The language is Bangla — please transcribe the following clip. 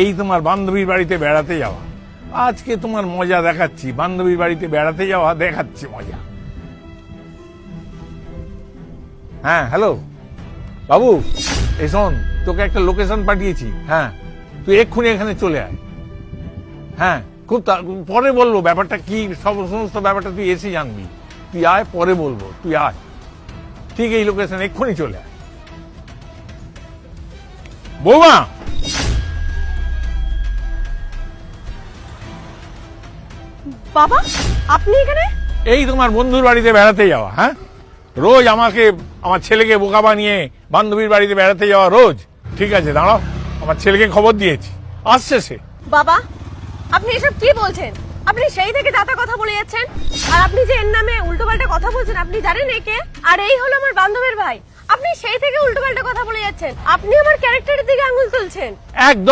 এই তোমার বান্ধবীর বাড়িতে বেড়াতে যাওয়া। আজকে তোমার মজা দেখাচ্ছি, বান্ধবীর বাড়িতে বেড়াতে যাওয়া দেখাচ্ছি মজা। হ্যাঁ হ্যালো বাবু, এই শোন, তোকে একটা লোকেশন পাঠিয়েছি। হ্যাঁ, তুই এক্ষুনি এখানে চলে আয়। হ্যাঁ, খুব পরে বলবো ব্যাপারটা কি, সমস্ত ব্যাপারটা তুই এসে জানবি। তুই আয়, পরে বলবো, তুই আয়। ঠিক এই লোকেশন, এক্ষুনি চলে আয়। বৌমা, বাবা আপনি এখানে? এই তোমার বন্ধুর বাড়িতে বেড়াতে যাওয়া। হ্যাঁ, রোজ আমাকে, আমার ছেলেকে বোকা বানিয়ে বান্ধবীর বাড়িতে বেড়াতে যাওয়া রোজ। ঠিক আছে, দাঁড়াও, আমার ছেলেকে খবর দিয়েছি, আসছে সে। বাবা আপনি এসব কি বলছেন? আপনি সেই থেকে যাতা কথা বলে যাচ্ছেন, আর আপনি যে এর নামে উল্টোপাল্টা কথা বলছেন, আপনি জানেন একে? আর এই হলো আমার বান্ধবীর ভাই। আপনি সেই থেকে উল্টোপাল্টা কথা বলে যাচ্ছেন, আপনি আমার ক্যারেক্টারের দিকে আঙুল তুলছেন। একদম